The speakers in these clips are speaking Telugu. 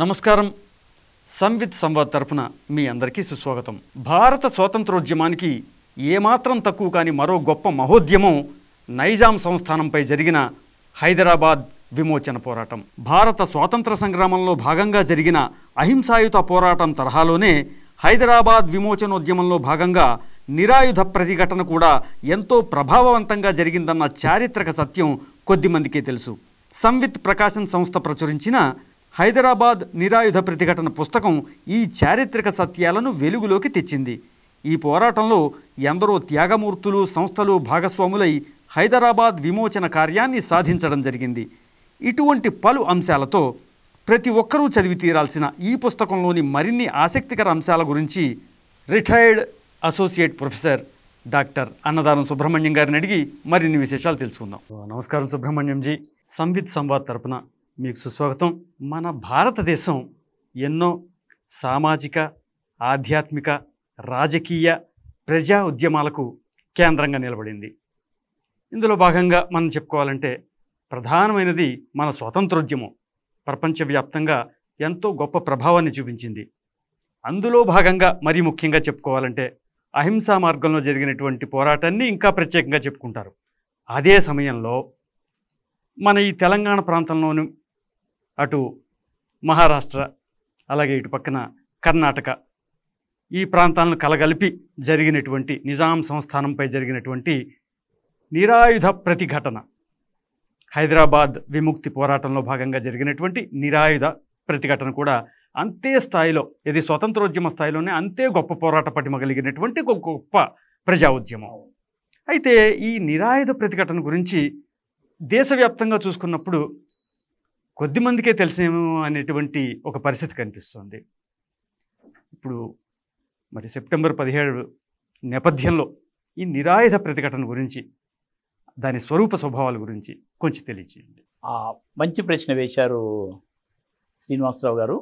నమస్కారం. సంవిత్ సంవాద్ తరపున మీ అందరికీ సుస్వాగతం. భారత స్వాతంత్రోద్యమానికి ఏమాత్రం తక్కువ కాని మరో గొప్ప మహోద్యమం నైజాం సంస్థానంపై జరిగిన హైదరాబాద్ విమోచన పోరాటం. భారత స్వాతంత్ర సంగ్రామంలో భాగంగా జరిగిన అహింసాయుత పోరాటం తరహాలోనే హైదరాబాద్ విమోచనోద్యమంలో భాగంగా నిరాయుధ ప్రతిఘటన కూడా ఎంతో ప్రభావవంతంగా జరిగిందన్న చారిత్రక సత్యం కొద్దిమందికే తెలుసు. సంవిత్ ప్రకాశన్ సంస్థ ప్రచురించిన హైదరాబాద్ నిరాయుధ ప్రతిఘటన పుస్తకం ఈ చారిత్రక సత్యాలను వెలుగులోకి తెచ్చింది. ఈ పోరాటంలో ఎందరో త్యాగమూర్తులు, సంస్థలు భాగస్వాములై హైదరాబాద్ విమోచన కార్యాన్ని సాధించడం జరిగింది. ఇటువంటి పలు అంశాలతో ప్రతి ఒక్కరూ చదివి తీరాల్సిన ఈ పుస్తకంలోని మరిన్ని ఆసక్తికర అంశాల గురించి రిటైర్డ్ అసోసియేట్ ప్రొఫెసర్ డాక్టర్ అన్నదానం సుబ్రహ్మణ్యం గారిని అడిగి మరిన్ని విశేషాలు తెలుసుకుందాం. నమస్కారం సుబ్రహ్మణ్యంజీ. సంవిత్ సంవాద్ తరపున మీకు సుస్వాగతం. మన భారతదేశం ఎన్నో సామాజిక, ఆధ్యాత్మిక, రాజకీయ, ప్రజా ఉద్యమాలకు కేంద్రంగా నిలబడింది. ఇందులో భాగంగా మనం చెప్పుకోవాలంటే ప్రధానమైనది మన స్వాతంత్రోద్యమం. ప్రపంచవ్యాప్తంగా ఎంతో గొప్ప ప్రభావాన్ని చూపించింది. అందులో భాగంగా మరీ ముఖ్యంగా చెప్పుకోవాలంటే అహింసా మార్గంలో జరిగినటువంటి పోరాటాన్ని ఇంకా ప్రత్యేకంగా చెప్పుకుంటారు. అదే సమయంలో మన ఈ తెలంగాణ ప్రాంతంలోనూ, అటు మహారాష్ట్ర, అలాగే ఇటు పక్కన కర్ణాటక, ఈ ప్రాంతాలను కలగలిపి జరిగినటువంటి నిజాం సంస్థానంపై జరిగినటువంటి నిరాయుధ ప్రతిఘటన, హైదరాబాద్ విముక్తి పోరాటంలో భాగంగా జరిగినటువంటి నిరాయుధ ప్రతిఘటన కూడా అంతే స్థాయిలో, ఇది స్వతంత్రోద్యమ స్థాయిలోనే అంతే గొప్ప పోరాట పటిమ కలిగినటువంటి గొప్ప ప్రజా ఉద్యమం. అయితే ఈ నిరాయుధ ప్రతిఘటన గురించి దేశవ్యాప్తంగా చూసుకున్నప్పుడు కొద్దిమందికే తెలిసేమో అనేటువంటి ఒక పరిస్థితి కనిపిస్తుంది. ఇప్పుడు మరి సెప్టెంబర్ 17 నేపథ్యంలో ఈ నిరాయుధ ప్రతిఘటన గురించి, దాని స్వరూప స్వభావాల గురించి కొంచెం తెలియజేయండి. మంచి ప్రశ్న వేశారు శ్రీనివాసరావు గారు.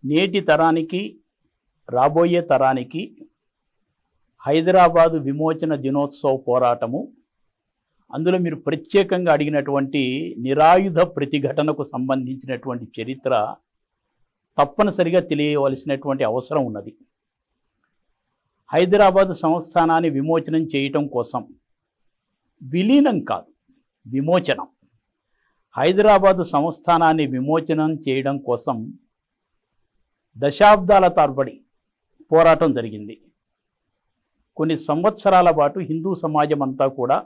నేటి తరానికి, రాబోయే తరానికి హైదరాబాదు విమోచన దినోత్సవ పోరాటము, అందులో మీరు ప్రత్యేకంగా అడిగినటువంటి నిరాయుధ ప్రతిఘటనకు సంబంధించినటువంటి చరిత్ర తప్పనిసరిగా తెలియవలసినటువంటి అవసరం ఉన్నది. హైదరాబాదు సంస్థానాన్ని విమోచనం చేయటం కోసం, విలీనం కాదు, విమోచనం, హైదరాబాదు సంస్థానాన్ని విమోచనం చేయడం కోసం దశాబ్దాల తరబడి పోరాటం జరిగింది. కొన్ని సంవత్సరాల పాటు హిందూ సమాజం అంతా కూడా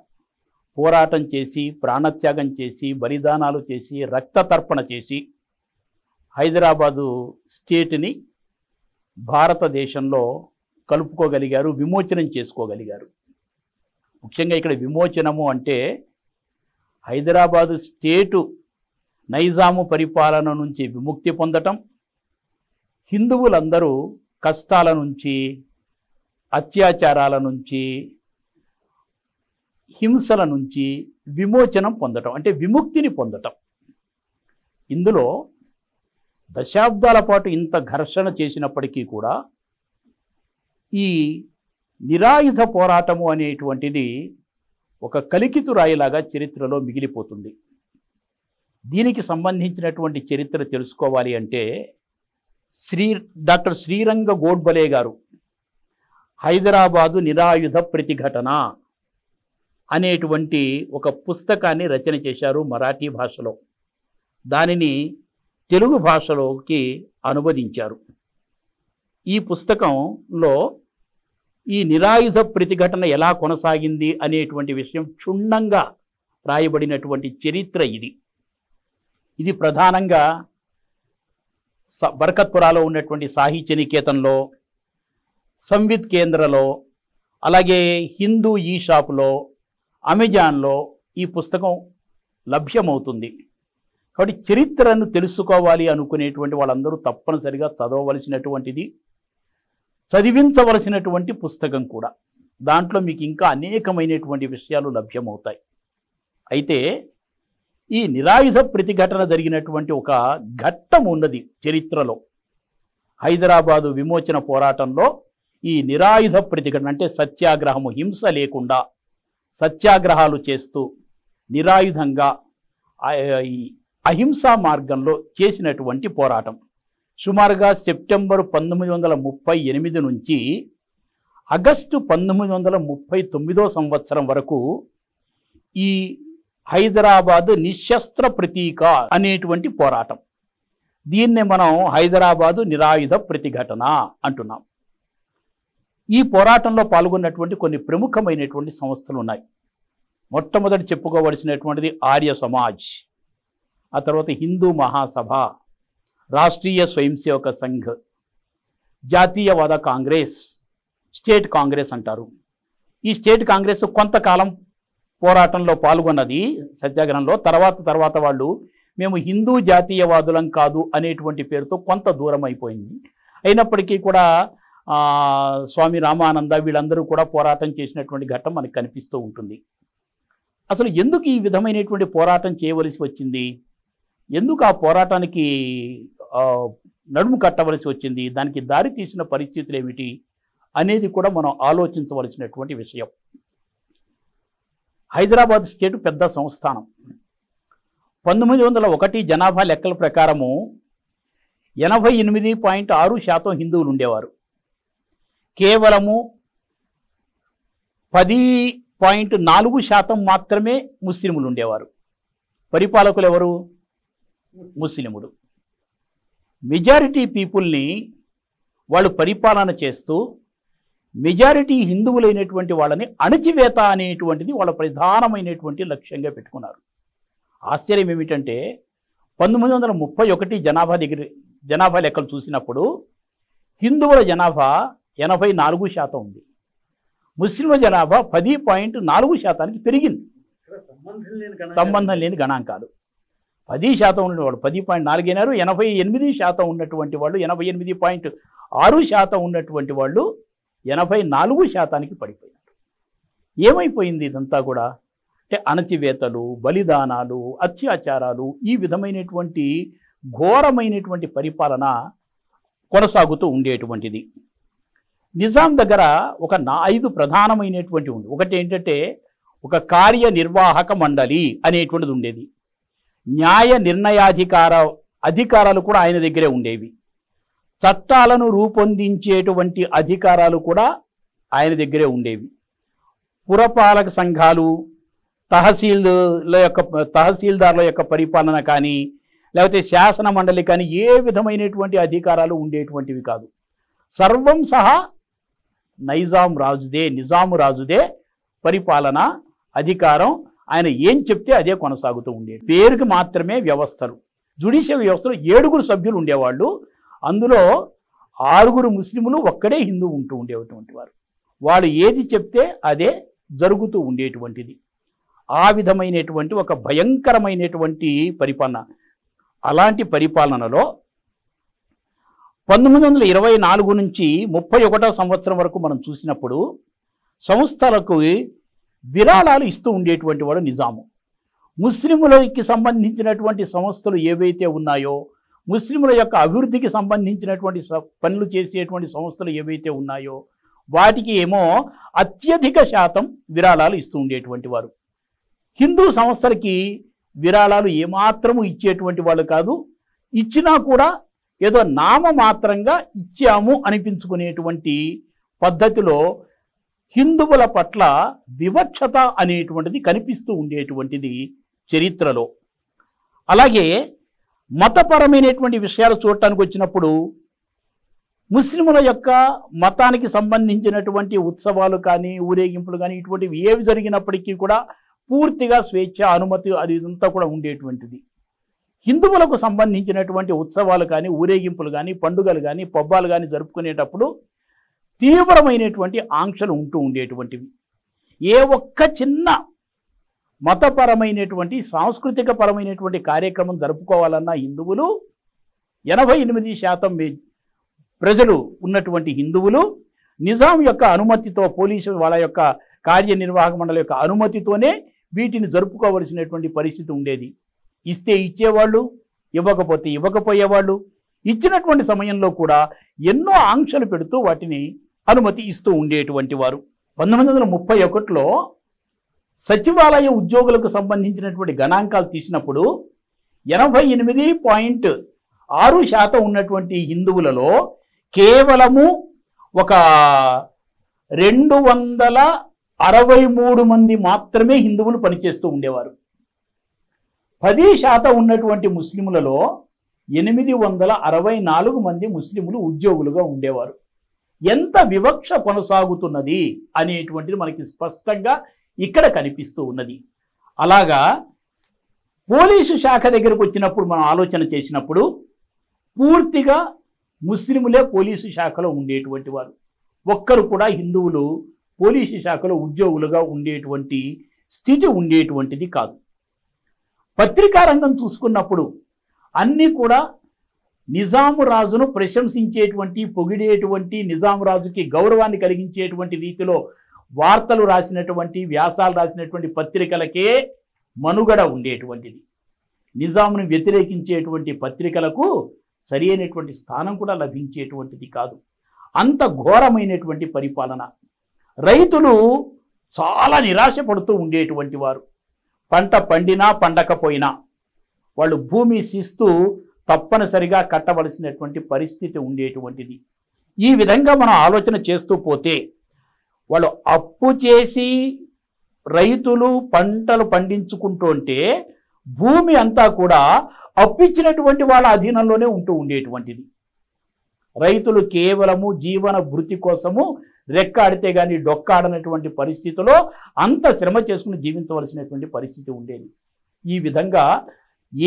పోరాటం చేసి, ప్రాణత్యాగం చేసి, బలిదానాలు చేసి, రక్తతర్పణ చేసి హైదరాబాదు స్టేట్ని భారతదేశంలో కలుపుకోగలిగారు, విమోచనం చేసుకోగలిగారు. ముఖ్యంగా ఇక్కడ విమోచనము అంటే హైదరాబాదు స్టేటు నైజాము పరిపాలన నుంచి విముక్తి పొందటం, హిందువులందరూ కష్టాల నుంచి, అత్యాచారాల నుంచి, హింసల నుంచి విమోచనం పొందటం, అంటే విముక్తిని పొందటం. ఇందులో దశాబ్దాల పాటు ఇంత ఘర్షణ చేసినప్పటికీ కూడా ఈ నిరాయుధ పోరాటము అనేటువంటిది ఒక కలికితురాయిలాగా చరిత్రలో మిగిలిపోతుంది. దీనికి సంబంధించినటువంటి చరిత్ర తెలుసుకోవాలి అంటే డాక్టర్ శ్రీరంగ గోడ్బలే గారు హైదరాబాదు నిరాయుధ ప్రతిఘటన అనేటువంటి ఒక పుస్తకాన్ని రచన చేశారు మరాఠీ భాషలో. దానిని తెలుగు భాషలోకి అనువదించారు. ఈ పుస్తకంలో ఈ నిరాయుధ ప్రతిఘటన ఎలా కొనసాగింది అనేటువంటి విషయం క్షుణ్ణంగా రాయబడినటువంటి చరిత్ర ఇది. ఇది ప్రధానంగా బర్కత్పురాలో ఉన్నటువంటి సాహిత్య నికేతన్లో, సంవిత్ కేంద్రలో, అలాగే హిందూ ఈ షాపులో, అమెజాన్లో ఈ పుస్తకం లభ్యమవుతుంది. కాబట్టి చరిత్రను తెలుసుకోవాలి అనుకునేటువంటి వాళ్ళందరూ తప్పనిసరిగా చదవవలసినటువంటిది, చదివించవలసినటువంటి పుస్తకం కూడా. దాంట్లో మీకు ఇంకా అనేకమైనటువంటి విషయాలు లభ్యమవుతాయి. అయితే ఈ నిరాయుధ ప్రతిఘటన జరిగినటువంటి ఒక ఘట్టం ఉన్నది చరిత్రలో. హైదరాబాదు విమోచన పోరాటంలో ఈ నిరాయుధ ప్రతిఘటన అంటే సత్యాగ్రహము, హింస లేకుండా సత్యాగ్రహాలు చేస్తూ నిరాయుధంగా అహింసా మార్గంలో చేసినటువంటి పోరాటం. సుమారుగా సెప్టెంబర్ 1938 నుంచి ఆగస్టు 1939 సంవత్సరం వరకు ఈ హైదరాబాద్ నిశ్శస్త్ర ప్రతీక అనేటువంటి పోరాటం, దీన్నే మనం హైదరాబాదు నిరాయుధ ప్రతిఘటన అంటున్నాం. ఈ పోరాటంలో పాల్గొన్నటువంటి కొన్ని ప్రముఖమైనటువంటి సంస్థలు ఉన్నాయి. మొట్టమొదటి చెప్పుకోవలసినటువంటిది ఆర్య సమాజ్, ఆ తర్వాత హిందూ మహాసభ, రాష్ట్రీయ స్వయం సేవక సంఘ్, జాతీయవాద కాంగ్రెస్, స్టేట్ కాంగ్రెస్ అంటారు. ఈ స్టేట్ కాంగ్రెస్ కొంతకాలం పోరాటంలో పాల్గొన్నది సత్యాగ్రహంలో. తర్వాత వాళ్ళు మేము హిందూ జాతీయవాదులం కాదు అనేటువంటి పేరుతో కొంత దూరం అయిపోయింది. అయినప్పటికీ కూడా స్వామి రామానంద వీళ్ళందరూ కూడా పోరాటం చేసినటువంటి ఘట్టం మనకు కనిపిస్తూ ఉంటుంది. అసలు ఎందుకు ఈ విధమైనటువంటి పోరాటం చేయవలసి వచ్చింది, ఎందుకు ఆ పోరాటానికి నడుము కట్టవలసి వచ్చింది, దానికి దారి తీసిన పరిస్థితులు ఏమిటి అనేది కూడా మనం ఆలోచించవలసినటువంటి విషయం. హైదరాబాద్ స్టేట్ పెద్ద సంస్థానం. 1901 జనాభా లెక్కల ప్రకారము 88.6% హిందువులు ఉండేవారు. కేవలము 10.4% మాత్రమే ముస్లింలు ఉండేవారు. పరిపాలకులు ఎవరు? ముస్లిములు. మెజారిటీ పీపుల్ని వాళ్ళు పరిపాలన చేస్తూ మెజారిటీ హిందువులైనటువంటి వాళ్ళని అణచివేత అనేటువంటిది వాళ్ళ ప్రధానమైనటువంటి లక్ష్యంగా పెట్టుకున్నారు. ఆశ్చర్యం ఏమిటంటే 1931 జనాభా లెక్కలు చూసినప్పుడు హిందువుల జనాభా 84% ఉంది, ముస్లింల జనాభా 10.4% పెరిగింది. సంబంధం లేని గణాంకాలు. 10% ఉన్నవాడు 10.4 అయినారు, 88% ఉన్నటువంటి వాళ్ళు 88.6% ఉన్నటువంటి వాళ్ళు 84%కి పడిపోయారు. ఏమైపోయింది ఇదంతా కూడా అంటే అణచివేతలు, బలిదానాలు, అత్యాచారాలు, ఈ విధమైనటువంటి ఘోరమైనటువంటి పరిపాలన కొనసాగుతూ ఉండేటువంటిది. నిజాం దగ్గర ఒక 5 ప్రధానమైనటువంటి ఉంది. ఒకటి ఏంటంటే ఒక కార్యనిర్వాహక మండలి అనేటువంటిది ఉండేది. న్యాయ అధికారాలు కూడా ఆయన దగ్గరే ఉండేవి. చట్టాలను రూపొందించేటువంటి అధికారాలు కూడా ఆయన దగ్గరే ఉండేవి. పురపాలక సంఘాలు, తహసీల్దార్ల యొక్క పరిపాలన కానీ లేకపోతే శాసన మండలి కానీ ఏ విధమైనటువంటి అధికారాలు ఉండేటువంటివి కాదు. సర్వం సహా నిజాము రాజుదే పరిపాలన అధికారం. ఆయన ఏం చెప్తే అదే కొనసాగుతూ ఉండేది. పేరుకి మాత్రమే వ్యవస్థలు. జ్యుడిషియల్ వ్యవస్థలో 7 సభ్యులు ఉండేవాళ్ళు. అందులో 6 ముస్లిములు, ఒక్కడే హిందూ ఉంటూ ఉండేటువంటి వారు. వాళ్ళు ఏది చెప్తే అదే జరుగుతూ ఉండేటువంటిది. ఆ విధమైనటువంటి ఒక భయంకరమైనటువంటి పరిపాలన. అలాంటి పరిపాలనలో 1924 నుంచి 31వ సంవత్సరం వరకు మనం చూసినప్పుడు సంస్థలకు విరాళాలు ఇస్తూ ఉండేటువంటి వాడు నిజాము. ముస్లిములకి సంబంధించినటువంటి సంస్థలు ఏవైతే ఉన్నాయో, ముస్లిముల యొక్క అభివృద్ధికి సంబంధించినటువంటి పనులు చేసేటువంటి సంస్థలు ఏవైతే ఉన్నాయో వాటికి ఏమో అత్యధిక శాతం విరాళాలు ఇస్తూ ఉండేటువంటి వారు. హిందూ సంస్థలకి విరాళాలు ఏమాత్రము ఇచ్చేటువంటి వాళ్ళు కాదు. ఇచ్చినా కూడా ఏదో నామమాత్రంగా ఇచ్చాము అనిపించుకునేటువంటి పద్ధతిలో హిందువుల పట్ల వివక్షత అనేటువంటిది కనిపిస్తూ ఉండేటువంటిది చరిత్రలో. అలాగే మతపరమైనటువంటి విషయాలు చూడటానికి వచ్చినప్పుడు ముస్లిముల యొక్క మతానికి సంబంధించినటువంటి ఉత్సవాలు కానీ ఊరేగింపులు కానీ ఇటువంటివి ఏవి జరిగినప్పటికీ కూడా పూర్తిగా స్వేచ్ఛ, అనుమతి అది ఇదంతా కూడా ఉండేటువంటిది. హిందువులకు సంబంధించినటువంటి ఉత్సవాలు కానీ ఊరేగింపులు కానీ పండుగలు కానీ పబ్బాలు కానీ జరుపుకునేటప్పుడు తీవ్రమైనటువంటి ఆంక్షలు ఉంటూ ఉండేటువంటివి. ఏ ఒక్క చిన్న మతపరమైనటువంటి సాంస్కృతిక పరమైనటువంటి కార్యక్రమం జరుపుకోవాలన్నా హిందువులు 88% ప్రజలు ఉన్నటువంటి హిందువులు నిజాం యొక్క అనుమతితో, పోలీసు వాళ్ళ యొక్క కార్యనిర్వాహక మండలి యొక్క అనుమతితోనే వీటిని జరుపుకోవలసినటువంటి పరిస్థితి ఉండేది. ఇస్తే ఇచ్చేవాళ్ళు, ఇవ్వకపోతే ఇవ్వకపోయేవాళ్ళు. ఇచ్చినటువంటి సమయంలో కూడా ఎన్నో ఆంక్షలు పెడుతూ వాటిని అనుమతి ఇస్తూ ఉండేటువంటి వారు. 1931లో సచివాలయ ఉద్యోగులకు సంబంధించినటువంటి గణాంకాలు తీసినప్పుడు 88.6% ఉన్నటువంటి హిందువులలో కేవలము ఒక 263 మంది మాత్రమే హిందువులు పనిచేస్తూ ఉండేవారు. 10% ఉన్నటువంటి ముస్లిములలో 864 మంది ముస్లిములు ఉద్యోగులుగా ఉండేవారు. ఎంత వివక్ష కొనసాగుతున్నది అనేటువంటిది మనకి స్పష్టంగా ఇక్కడ కనిపిస్తూ ఉన్నది. అలాగా పోలీసు శాఖ దగ్గరకు వచ్చినప్పుడు మనం ఆలోచన చేసినప్పుడు పూర్తిగా ముస్లిములే పోలీసు శాఖలో ఉండేటువంటి వారు. ఒక్కరు కూడా హిందువులు పోలీసు శాఖలో ఉద్యోగులుగా ఉండేటువంటి స్థితి ఉండేటువంటిది కాదు. పత్రికా రంగం చూసుకున్నప్పుడు అన్నీ కూడా నిజాము రాజును ప్రశంసించేటువంటి, పొగిడేటువంటి, నిజాము రాజుకి గౌరవాన్ని కలిగించేటువంటి రీతిలో వార్తలు రాసినటువంటి, వ్యాసాలు రాసినటువంటి పత్రికలకే మనుగడ ఉండేటువంటిది. నిజామును వ్యతిరేకించేటువంటి పత్రికలకు సరి అయినటువంటి స్థానం కూడా లభించేటువంటిది కాదు. అంత ఘోరమైనటువంటి పరిపాలన. రైతులు చాలా నిరాశ పడుతూ ఉండేటువంటి వారు. పంట పండినా పండకపోయినా వాళ్ళు భూమి శిస్తు తప్పనిసరిగా కట్టవలసినటువంటి పరిస్థితి ఉండేటువంటిది. ఈ విధంగా మనం ఆలోచన చేస్తూ పోతే వాళ్ళు అప్పు చేసి రైతులు పంటలు పండించుకుంటుంటే భూమి అంతా కూడా అప్పిచ్చినటువంటి వాళ్ళ అధీనంలోనే ఉంటూ ఉండేటువంటిది. రైతులు కేవలము జీవన భృతి కోసము రెక్కాడితే కానీ డొక్కాడనటువంటి పరిస్థితిలో అంత శ్రమ చేసుకుని జీవించవలసినటువంటి పరిస్థితి ఉండేది. ఈ విధంగా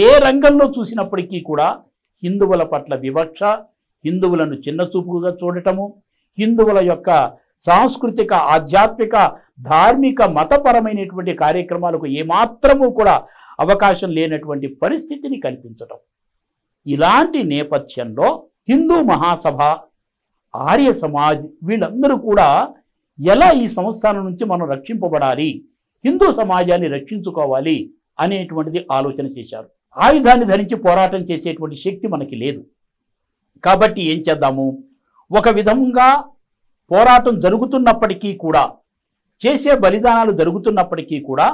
ఏ రంగంలో చూసినప్పటికీ కూడా హిందువుల పట్ల వివక్ష, హిందువులను చిన్నచూపుగా చూడటము, హిందువుల యొక్క సాంస్కృతిక, ఆధ్యాత్మిక, ధార్మిక, మతపరమైనటువంటి కార్యక్రమాలకు ఏమాత్రము కూడా అవకాశం లేనటువంటి పరిస్థితిని కల్పించటం. ఇలాంటి నేపథ్యంలో హిందూ మహాసభ, ఆర్య సమాజ్ వీళ్ళందరూ కూడా ఎలా ఈ సంస్థానం నుంచి మనం రక్షింపబడాలి, హిందూ సమాజాన్ని రక్షించుకోవాలి అనేటువంటిది ఆలోచన చేశారు. ఆయుధాన్ని ధరించి పోరాటం చేసేటువంటి శక్తి మనకి లేదు. కాబట్టి ఏం చేద్దాము, ఒక విధంగా పోరాటం జరుగుతున్నప్పటికీ కూడా, చేసే బలిదానాలు జరుగుతున్నప్పటికీ కూడా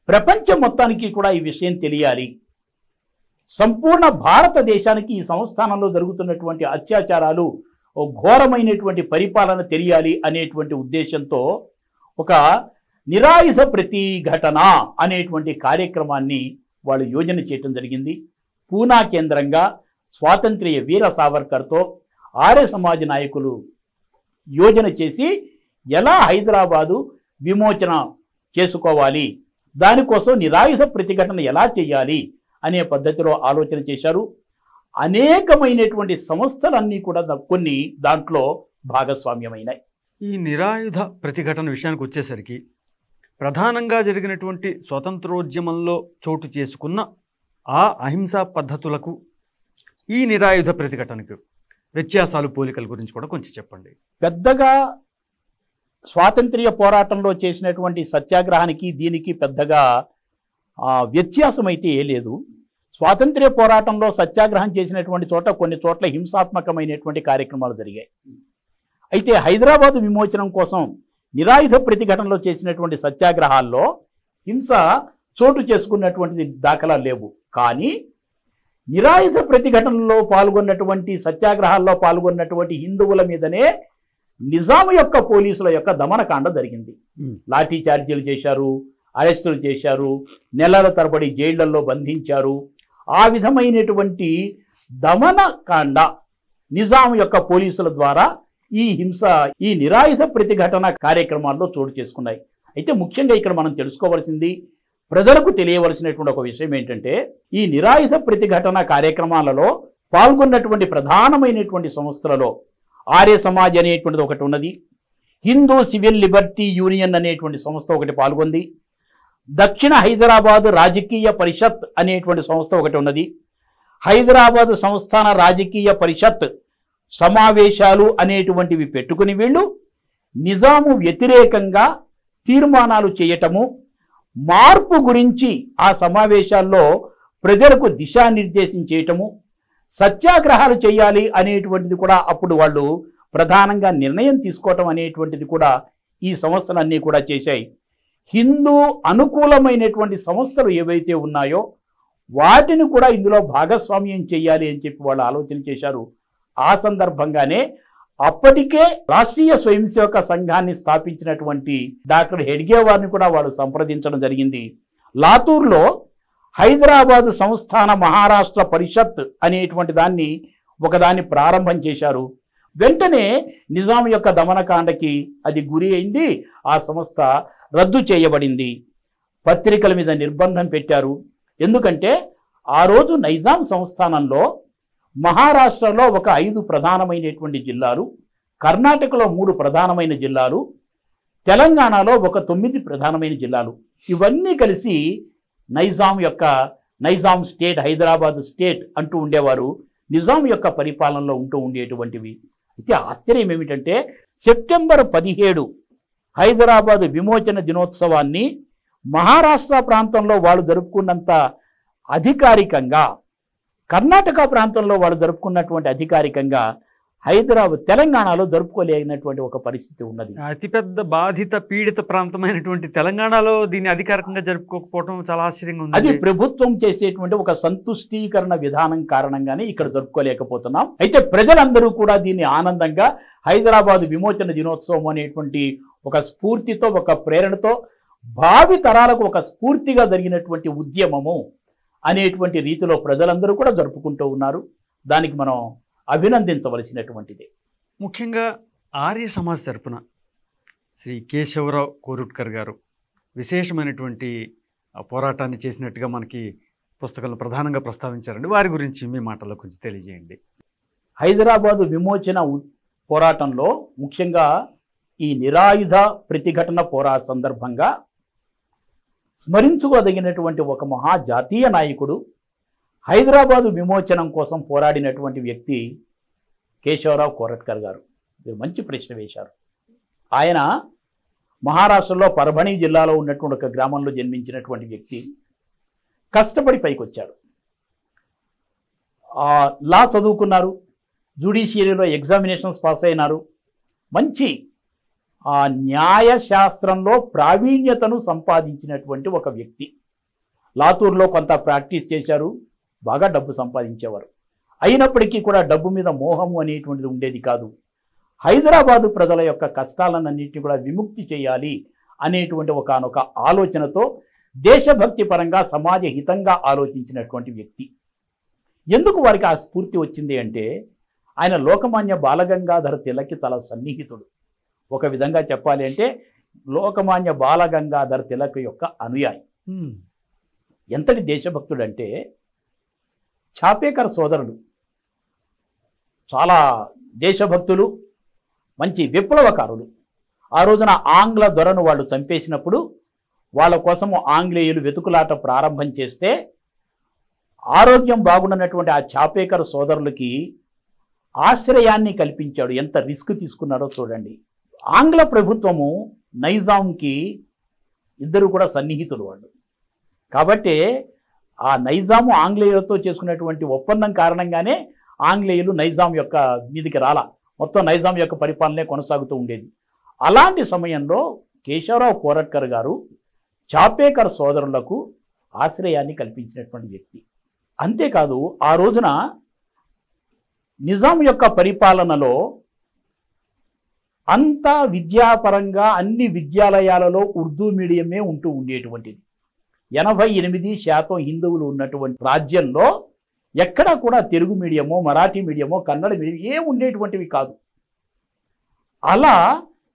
ప్రపంచం మొత్తానికి కూడా ఈ విషయం తెలియాలి. సంపూర్ణ భారతదేశానికి ఈ సంస్థానంలో జరుగుతున్నటువంటి అత్యాచారాలు, ఘోరమైనటువంటి పరిపాలన తెలియాలి అనేటువంటి ఉద్దేశంతో ఒక నిరాయుధ ప్రతిఘటన అనేటువంటి కార్యక్రమాన్ని వాళ్ళు యోజన చేయటం జరిగింది. పూనా కేంద్రంగా స్వాతంత్ర్య వీర సావర్కర్తో ఆర్య సమాజ్ నాయకులు యోజన చేసి ఎలా హైదరాబాదు విమోచన చేసుకోవాలి, దానికోసం నిరాయుధ ప్రతిఘటన ఎలా చేయాలి అనే పద్ధతిలో ఆలోచన చేశారు. అనేకమైనటువంటి సంస్థలన్నీ కూడా కొన్ని దాంట్లో భాగస్వామ్యమైనాయి. ఈ నిరాయుధ ప్రతిఘటన విషయానికి వచ్చేసరికి ప్రధానంగా జరిగినటువంటి స్వతంత్రోద్యమంలో చోటు చేసుకున్న ఆ అహింసా పద్ధతులకు ఈ నిరాయుధ ప్రతిఘటనకు వ్యత్యాసాలు, పోలికల గురించి కూడా కొంచెం చెప్పండి. పెద్దగా స్వాతంత్ర్య పోరాటంలో చేసినటువంటి సత్యాగ్రహానికి దీనికి పెద్దగా వ్యత్యాసం అయితే ఏ లేదు. స్వాతంత్ర్య పోరాటంలో సత్యాగ్రహం చేసినటువంటి చోట కొన్ని చోట్ల హింసాత్మకమైనటువంటి కార్యక్రమాలు జరిగాయి. అయితే హైదరాబాదు విమోచనం కోసం నిరాయుధ ప్రతిఘటనలో చేసినటువంటి సత్యాగ్రహాల్లో హింస చోటు చేసుకున్నటువంటి దాఖలాలు లేవు. కానీ నిరాయుధ ప్రతిఘటనలో పాల్గొన్నటువంటి, సత్యాగ్రహాల్లో పాల్గొన్నటువంటి హిందువుల మీదనే నిజాము యొక్క పోలీసుల యొక్క దమనకాండ జరిగింది. లాఠీ చార్జీలు చేశారు, అరెస్టులు చేశారు, నెలల తరబడి జైళ్లలో బంధించారు. ఆ విధమైనటువంటి దమనకాండ నిజాము యొక్క పోలీసుల ద్వారా ఈ హింస, ఈ నిరాయుధ ప్రతిఘటన కార్యక్రమాల్లో చోటు చేసుకున్నాయి. అయితే ముఖ్యంగా ఇక్కడ మనం తెలుసుకోవాల్సింది, ప్రజలకు తెలియవలసినటువంటి ఒక విషయం ఏంటంటే, ఈ నిరాయుధ ప్రతిఘటన కార్యక్రమాలలో పాల్గొన్నటువంటి ప్రధానమైనటువంటి సంస్థలలో ఆర్య సమాజ్ అనేటువంటిది ఒకటి ఉన్నది, హిందూ సివిల్ లిబర్టీ యూనియన్ అనేటువంటి సంస్థ ఒకటి పాల్గొంది, దక్షిణ హైదరాబాద్ రాజకీయ పరిషత్ అనేటువంటి సంస్థ ఒకటి ఉన్నది. హైదరాబాద్ సంస్థాన రాజకీయ పరిషత్ సమావేశాలు అనేటువంటివి పెట్టుకుని వీళ్ళు నిజాము వ్యతిరేకంగా తీర్మానాలు చేయటము, మార్పు గురించి ఆ సమావేశాల్లో ప్రజలకు దిశానిర్దేశం చేయటము, సత్యాగ్రహాలు చేయాలి అనేటువంటిది కూడా అప్పుడు వాళ్ళు ప్రధానంగా నిర్ణయం తీసుకోవటం అనేటువంటిది కూడా ఈ సంస్థలన్నీ కూడా చేశాయి. హిందూ అనుకూలమైనటువంటి సంస్థలు ఏవైతే ఉన్నాయో వాటిని కూడా ఇందులో భాగస్వామ్యం చేయాలి అని చెప్పి వాళ్ళు ఆలోచన చేశారు. ఆ సందర్భంగానే అప్పటికే రాష్ట్రీయ స్వయం సేవక సంఘాన్ని స్థాపించినటువంటి డాక్టర్ హెడ్గే వారిని కూడా వాళ్ళు సంప్రదించడం జరిగింది. లాతూర్లో హైదరాబాదు సంస్థాన మహారాష్ట్ర పరిషత్ అనేటువంటి దాన్ని ఒకదాన్ని ప్రారంభం చేశారు. వెంటనే నిజాం యొక్క దమనకాండకి అది గురి అయింది. ఆ సంస్థ రద్దు చేయబడింది. పత్రికల మీద నిర్బంధం పెట్టారు. ఎందుకంటే ఆ రోజు నైజాం సంస్థానంలో మహారాష్ట్రలో ఒక 5 ప్రధానమైనటువంటి జిల్లాలు, కర్ణాటకలో 3 ప్రధానమైన జిల్లాలు, తెలంగాణలో ఒక 9 ప్రధానమైన జిల్లాలు, ఇవన్నీ కలిసి నైజాం స్టేట్, హైదరాబాద్ స్టేట్ అంటూ ఉండేవారు. నిజాం యొక్క పరిపాలనలో ఉంటూ ఉండేటువంటివి. అయితే ఆశ్చర్యం ఏమిటంటే సెప్టెంబర్ 17 హైదరాబాద్ విమోచన దినోత్సవాన్ని మహారాష్ట్ర ప్రాంతంలో వాళ్ళు జరుపుకున్నంత అధికారికంగా, కర్ణాటక ప్రాంతంలో వాళ్ళు జరుపుకున్నటువంటి అధికారికంగా తెలంగాణలో జరుపుకోలేనటువంటి ఒక పరిస్థితి ఉన్నది. అతిపెద్ద బాధిత పీడిత ప్రాంతమైనటువంటి తెలంగాణలో దీన్ని అధికారికంగా జరుపుకోకపోవడం చాలా ఆశ్చర్యంగా ఉంది. అది ప్రభుత్వం చేసేటువంటి ఒక సంతుష్టీకరణ విధానం కారణంగానే ఇక్కడ జరుపుకోలేకపోతున్నాం. అయితే ప్రజలందరూ కూడా దీన్ని ఆనందంగా హైదరాబాద్ విమోచన దినోత్సవం అనేటువంటి ఒక స్ఫూర్తితో, ఒక ప్రేరణతో, భావి తరాలకు ఒక స్ఫూర్తిగా జరిగినటువంటి ఉద్యమము అనేటువంటి రీతిలో ప్రజలందరూ కూడా జరుపుకుంటూ ఉన్నారు. దానికి మనం అభినందించవలసినటువంటిది. ముఖ్యంగా ఆర్య సమాజ్ తరపున శ్రీ కేశవరావు కోరుట్కర్ గారు విశేషమైనటువంటి పోరాటాన్ని చేసినట్టుగా మనకి పుస్తకంలో ప్రధానంగా ప్రస్తావించారండి. వారి గురించి మీ మాటల్లో కొంచెం తెలియజేయండి. హైదరాబాదు విమోచన పోరాటంలో ముఖ్యంగా ఈ నిరాయుధ ప్రతిఘటన పోరాట సందర్భంగా స్మరించుకోదగినటువంటి ఒక మహాజాతీయ నాయకుడు, హైదరాబాదు విమోచనం కోసం పోరాడినటువంటి వ్యక్తి కేశవరావు కోరట్కర్ గారు. మీరు మంచి ప్రశ్న వేశారు. ఆయన మహారాష్ట్రలో పర్భణి జిల్లాలో ఉన్నటువంటి ఒక గ్రామంలో జన్మించినటువంటి వ్యక్తి. కష్టపడి పైకి వచ్చాడు. లా చదువుకున్నారు, జ్యుడిషియరీలో ఎగ్జామినేషన్స్ పాస్ అయినారు. మంచి న్యాయశాస్త్రంలో ప్రావీణ్యతను సంపాదించినటువంటి ఒక వ్యక్తి. లాతూర్లో కొంత ప్రాక్టీస్ చేశారు, బాగా డబ్బు సంపాదించేవారు. అయినప్పటికీ కూడా డబ్బు మీద మోహము అనేటువంటిది ఉండేది కాదు. హైదరాబాదు ప్రజల యొక్క కష్టాలన్నింటినీ కూడా విముక్తి చేయాలి అనేటువంటి ఒకనొక ఆలోచనతో దేశభక్తి పరంగా సమాజ హితంగా ఆలోచించినటువంటి వ్యక్తి. ఎందుకు వారికి ఆ స్ఫూర్తి వచ్చింది అంటే ఆయన లోకమాన్య బాలగంగాధర తిలక్కి చాలా సన్నిహితుడు. ఒక విధంగా చెప్పాలి అంటే లోకమాన్య బాలగంగాధర తిలక్ యొక్క అనుయాయి. ఎంతటి దేశభక్తుడు అంటే చాపేకర్ సోదరుడు చాలా దేశభక్తులు, మంచి విప్లవకారులు. ఆ రోజున ఆంగ్ల దొరను వాళ్ళు చంపేసినప్పుడు వాళ్ళ కోసము ఆంగ్లేయులు వెతుకులాట ప్రారంభం చేస్తే ఆరోగ్యం బాగున్నటువంటి ఆ చాపేకర్ సోదరులకి ఆశ్రయాన్ని కల్పించాడు. ఎంత రిస్క్ తీసుకున్నాడో చూడండి. ఆంగ్ల ప్రభుత్వము నైజాంకి ఇద్దరు కూడా సన్నిహితులు వాళ్ళు. కాబట్టి ఆ నైజాము ఆంగ్లేయులతో చేసుకున్నటువంటి ఒప్పందం కారణంగానే ఆంగ్లేయులు నైజాం యొక్క మీదికి రాలా, మొత్తం నైజాం యొక్క పరిపాలనే కొనసాగుతూ ఉండేది. అలాంటి సమయంలో కేశవరావు కోరట్కర్ గారు చాపేకర్ సోదరులకు ఆశ్రయాన్ని కల్పించినటువంటి వ్యక్తి. అంతేకాదు ఆ రోజున నిజాం యొక్క పరిపాలనలో అంతా విద్యాపరంగా అన్ని విద్యాలయాలలో ఉర్దూ మీడియమే ఉంటూ ఉండేటువంటిది. 88% హిందువులు ఉన్నటువంటి రాజ్యంలో ఎక్కడా కూడా తెలుగు మీడియమో, మరాఠీ మీడియమో, కన్నడ మీడియం ఏం ఉండేటువంటివి కాదు. అలా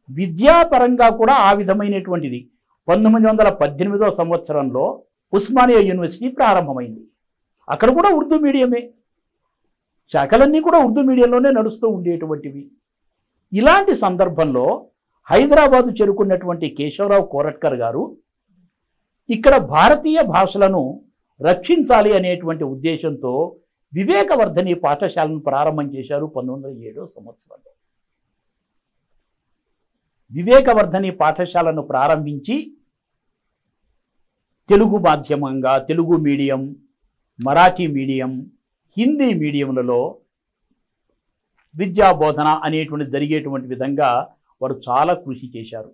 విద్యాపరంగా కూడా ఆ విధమైనటువంటిది 1918వ సంవత్సరంలో ఉస్మానియా యూనివర్సిటీ ప్రారంభమైంది. అక్కడ కూడా ఉర్దూ మీడియమే, శాఖలన్నీ కూడా ఉర్దూ మీడియంలోనే నడుస్తూ ఉండేటువంటివి. ఇలాంటి సందర్భంలో హైదరాబాదు చేరుకున్నటువంటి కేశవరావు కోరట్కర్ గారు ఇక్కడ భారతీయ భాషలను రక్షించాలి అనేటువంటి ఉద్దేశంతో వివేకవర్ధని పాఠశాలను ప్రారంభం చేశారు 1907వ సంవత్సరంలో. వివేకవర్ధని పాఠశాలను ప్రారంభించి తెలుగు మాధ్యమంగా, తెలుగు మీడియం, మరాఠీ మీడియం, హిందీ మీడియంలలో విద్యా బోధన అనేటువంటి జరిగేటువంటి విధంగా వారు చాలా కృషి చేశారు.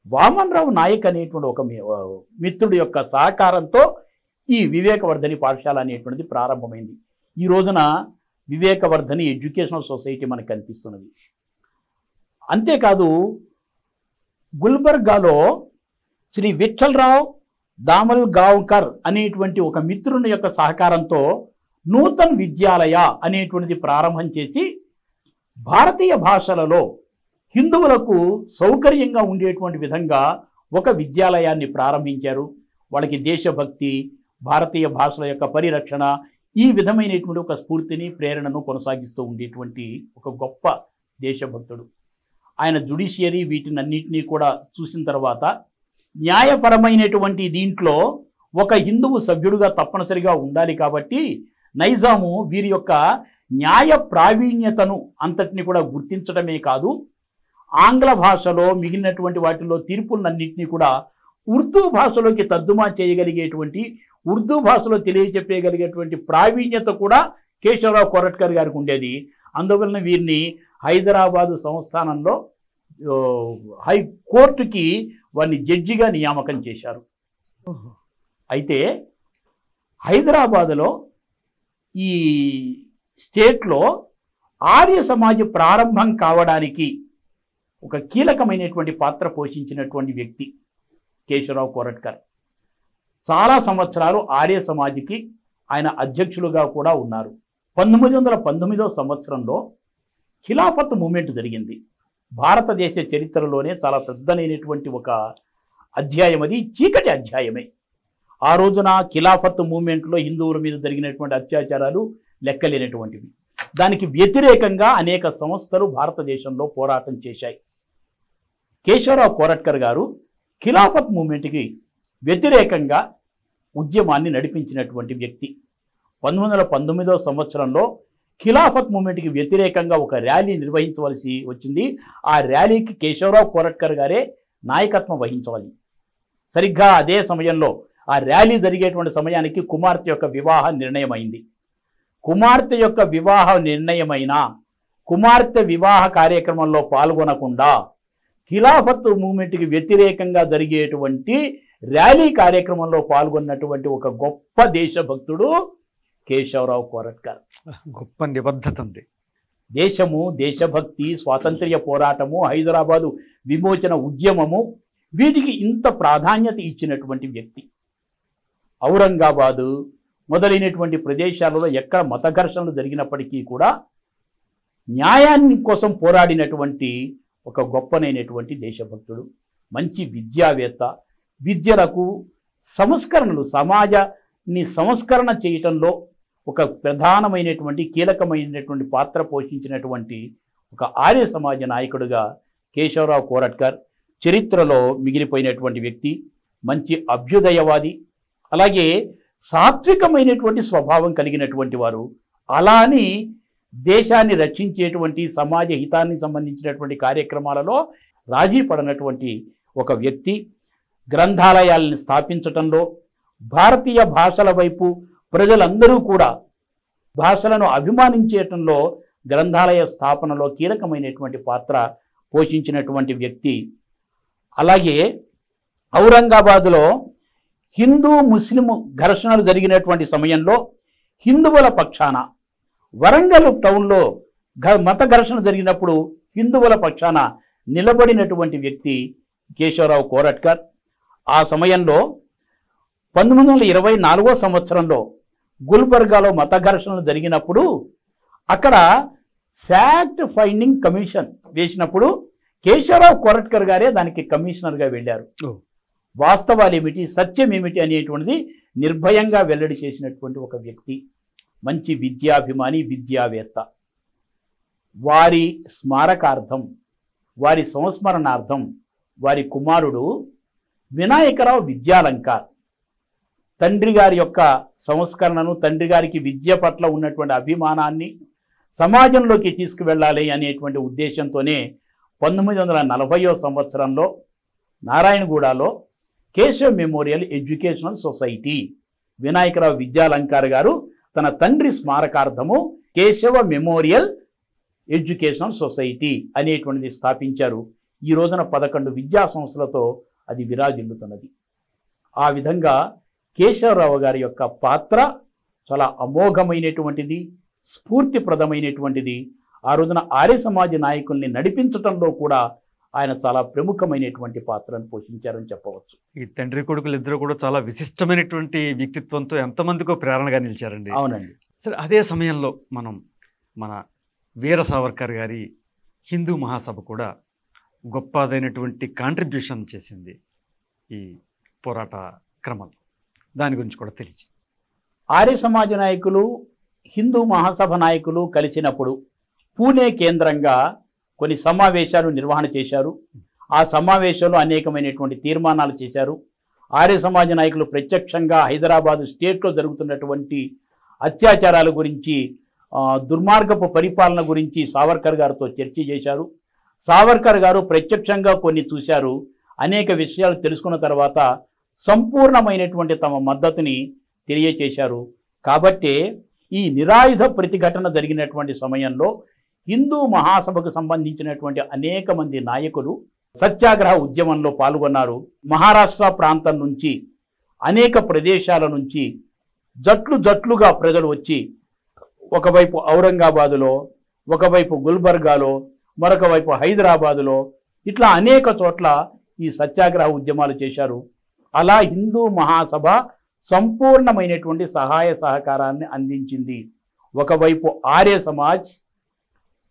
వామన్ రావు నాయక్ అనేటువంటి ఒక మిత్రుడి యొక్క సహకారంతో ఈ వివేకవర్ధని పాఠశాల అనేటువంటిది ప్రారంభమైంది. ఈ రోజున వివేకవర్ధని ఎడ్యుకేషనల్ సొసైటీ మనకు కనిపిస్తున్నది. అంతేకాదు గుల్బర్గాలో శ్రీ విఠలరావు దామల్గావ్కర్ అనేటువంటి ఒక మిత్రుని యొక్క సహకారంతో నూతన్ విద్యాలయ అనేటువంటిది ప్రారంభం చేసి భారతీయ భాషలలో హిందువులకు సౌకర్యంగా ఉండేటువంటి విధంగా ఒక విద్యాలయాన్ని ప్రారంభించారు. వాళ్ళకి దేశభక్తి, భారతీయ భాషల యొక్క పరిరక్షణ, ఈ విధమైనటువంటి ఒక స్ఫూర్తిని, ప్రేరణను కొనసాగిస్తూ ఉండేటువంటి ఒక గొప్ప దేశభక్తుడు. ఆయన జుడిషియరీ వీటినన్నింటినీ కూడా చూసిన తర్వాత న్యాయపరమైనటువంటి దీంట్లో ఒక హిందువు సభ్యుడుగా తప్పనిసరిగా ఉండాలి కాబట్టి నైజాము వీరి యొక్క న్యాయ ప్రావీణ్యతను అంతటిని కూడా గుర్తించడమే కాదు, ఆంగ్ల భాషలో మిగిలినటువంటి వాటిలో తీర్పులన్నింటినీ కూడా ఉర్దూ భాషలోకి తర్జుమా చేయగలిగేటువంటి, ఉర్దూ భాషలో తెలియచెప్పగలిగేటువంటి ప్రావీణ్యత కూడా కేశవరావు కోరట్కర్ గారికి ఉండేది. అందువలన వీరిని హైదరాబాదు సంస్థానంలో హైకోర్టుకి వారిని జడ్జిగా నియామకం చేశారు. అయితే హైదరాబాదులో ఈ స్టేట్లో ఆర్య సమాజ ప్రారంభం కావడానికి ఒక కీలకమైనటువంటి పాత్ర పోషించినటువంటి వ్యక్తి కేశవరావు కోరట్కర్. చాలా సంవత్సరాలు ఆర్య సమాజ్కి ఆయన అధ్యక్షులుగా కూడా ఉన్నారు. 1919వ సంవత్సరంలో ఖిలాఫత్ మూమెంట్ జరిగింది. భారతదేశ చరిత్రలోనే చాలా పెద్దనైనటువంటి ఒక అధ్యాయం, అది చీకటి అధ్యాయమే. ఆ రోజున ఖిలాఫత్ మూమెంట్లో హిందువుల మీద జరిగినటువంటి అత్యాచారాలు లెక్కలేనటువంటివి. దానికి వ్యతిరేకంగా అనేక సంస్థలు భారతదేశంలో పోరాటం చేశాయి. కేశవరావు కోరట్కర్ గారు ఖిలాఫత్ మూమెంట్కి వ్యతిరేకంగా ఉద్యమాన్ని నడిపించినటువంటి వ్యక్తి. 1919వ సంవత్సరంలో ఖిలాఫత్ మూమెంట్కి వ్యతిరేకంగా ఒక ర్యాలీ నిర్వహించవలసి వచ్చింది. ఆ ర్యాలీకి కేశవరావు కోరట్కర్ గారే నాయకత్వం వహించవాలి. సరిగ్గా అదే సమయంలో ఆ ర్యాలీ జరిగేటువంటి సమయానికి కుమార్తె యొక్క వివాహ నిర్ణయం అయింది. కుమార్తె యొక్క వివాహ నిర్ణయమైన కుమార్తె వివాహ కార్యక్రమంలో పాల్గొనకుండా ఖిలాఫత్ మూమెంట్కి వ్యతిరేకంగా జరిగేటువంటి ర్యాలీ కార్యక్రమంలో పాల్గొన్నటువంటి ఒక గొప్ప దేశభక్తుడు కేశవరావు కోరట్కర్. గొప్ప నిబద్ధత ఉంది. దేశము, దేశభక్తి, స్వాతంత్ర్య పోరాటము, హైదరాబాదు విమోచన ఉద్యమము, వీటికి ఇంత ప్రాధాన్యత ఇచ్చినటువంటి వ్యక్తి. ఔరంగాబాదు మొదలైనటువంటి ప్రదేశాలలో ఎక్కడ మత ఘర్షణలు జరిగినప్పటికీ కూడా న్యాయాన్ని కోసం పోరాడినటువంటి ఒక గొప్పనైనటువంటి దేశభక్తుడు, మంచి విద్యావేత్త. విద్యలకు సంస్కరణలు, సమాజాన్ని సంస్కరణ చేయటంలో ఒక ప్రధానమైనటువంటి కీలకమైనటువంటి పాత్ర పోషించినటువంటి ఒక ఆర్య సమాజ నాయకుడిగా కేశవరావు కోరట్కర్ చరిత్రలో మిగిలిపోయినటువంటి వ్యక్తి. మంచి అభ్యుదయవాది, అలాగే సాత్వికమైనటువంటి స్వభావం కలిగినటువంటి వారు. అలా అని దేశాన్ని రక్షించేటువంటి, సమాజ హితాన్ని సంబంధించినటువంటి కార్యక్రమాలలో రాజీ పడనటువంటి ఒక వ్యక్తి. గ్రంథాలయాలను స్థాపించటంలో, భారతీయ భాషల వైపు ప్రజలందరూ కూడా భాషలను అభిమానించేయటంలో, గ్రంథాలయ స్థాపనలో కీలకమైనటువంటి పాత్ర పోషించినటువంటి వ్యక్తి. అలాగే ఔరంగాబాదులో హిందూ ముస్లిం ఘర్షణలు జరిగినటువంటి సమయంలో హిందువుల పక్షాన, వరంగల్ టౌన్లో మత ఘర్షణ జరిగినప్పుడు హిందువుల పక్షాన నిలబడినటువంటి వ్యక్తి కేశవరావు కోరట్కర్. ఆ సమయంలో 1924వ సంవత్సరంలో గుల్బర్గాలో మత ఘర్షణలు జరిగినప్పుడు అక్కడ ఫ్యాక్ట్ ఫైండింగ్ కమిషన్ వేసినప్పుడు కేశవరావు కోరట్కర్ గారే దానికి కమిషనర్గా వెళ్ళారు. వాస్తవాలు ఏమిటి, సత్యం ఏమిటి అనేటువంటిది నిర్భయంగా వెల్లడి చేసినటువంటి ఒక వ్యక్తి. మంచి విద్యాభిమాని, విద్యావేత్త. వారి స్మారకార్థం, వారి సంస్మరణార్థం వారి కుమారుడు వినాయకరావు విద్యాలంకార్ తండ్రి గారి యొక్క సంస్కరణను, తండ్రి గారికి విద్య పట్ల ఉన్నటువంటి అభిమానాన్ని సమాజంలోకి తీసుకువెళ్ళాలి అనేటువంటి ఉద్దేశంతోనే 1940వ సంవత్సరంలో నారాయణగూడలో Keshava memorial educational society, Vinayakrao Vidyalankar గారు తన తండ్రి స్మారకార్థము కేశవ మెమోరియల్ ఎడ్యుకేషనల్ సొసైటీ అనేటువంటిది స్థాపించారు. ఈ రోజున 11 విద్యా సంస్థలతో అది విరాజిల్లుతున్నది. ఆ విధంగా కేశవరావు గారి యొక్క పాత్ర చాలా అమోఘమైనటువంటిది, స్ఫూర్తిప్రదమైనటువంటిది. ఆ రోజున ఆర్య సమాజ నాయకుల్ని నడిపించడంలో కూడా ఆయన చాలా ప్రముఖమైనటువంటి పాత్రను పోషించారని చెప్పవచ్చు. ఈ తండ్రి కొడుకులు ఇద్దరు కూడా చాలా విశిష్టమైనటువంటి వ్యక్తిత్వంతో ఎంతమందికో ప్రేరణగా నిలిచారండి. అవునండి. సరే, అదే సమయంలో మన వీర సావర్కర్ గారి హిందూ మహాసభ కూడా గొప్పదైనటువంటి కాంట్రిబ్యూషన్ చేసింది ఈ పోరాట క్రమంలో. దాని గురించి కూడా తెలియదు. ఆర్య సమాజ నాయకులు హిందూ మహాసభ నాయకులు కలిసినప్పుడు పూణే కేంద్రంగా కొన్ని సమావేశాలు నిర్వహణ చేశారు. ఆ సమావేశంలో అనేకమైనటువంటి తీర్మానాలు చేశారు. ఆర్య సమాజ నాయకులు ప్రత్యక్షంగా హైదరాబాదు స్టేట్లో జరుగుతున్నటువంటి అత్యాచారాల గురించి, దుర్మార్గపు పరిపాలన గురించి సావర్కర్ గారితో చర్చ చేశారు. సావర్కర్ గారు ప్రత్యక్షంగా కొన్ని చూశారు. అనేక విషయాలు తెలుసుకున్న తర్వాత సంపూర్ణమైనటువంటి తమ మద్దతుని తెలియచేశారు. కాబట్టే ఈ నిరాయుధ ప్రతిఘటన జరిగినటువంటి సమయంలో హిందూ మహాసభకు సంబంధించినటువంటి అనేక మంది నాయకులు సత్యాగ్రహ ఉద్యమంలో పాల్గొన్నారు. మహారాష్ట్ర ప్రాంతం నుంచి, అనేక ప్రదేశాల నుంచి జట్లుగా ప్రజలు వచ్చి ఒకవైపు ఔరంగాబాదులో, ఒకవైపు గుల్బర్గాలో, మరొక వైపు హైదరాబాదులో, ఇట్లా అనేక చోట్ల ఈ సత్యాగ్రహ ఉద్యమాలు చేశారు. అలా హిందూ మహాసభ సంపూర్ణమైనటువంటి సహాయ సహకారాన్ని అందించింది. ఒకవైపు ఆర్య సమాజ్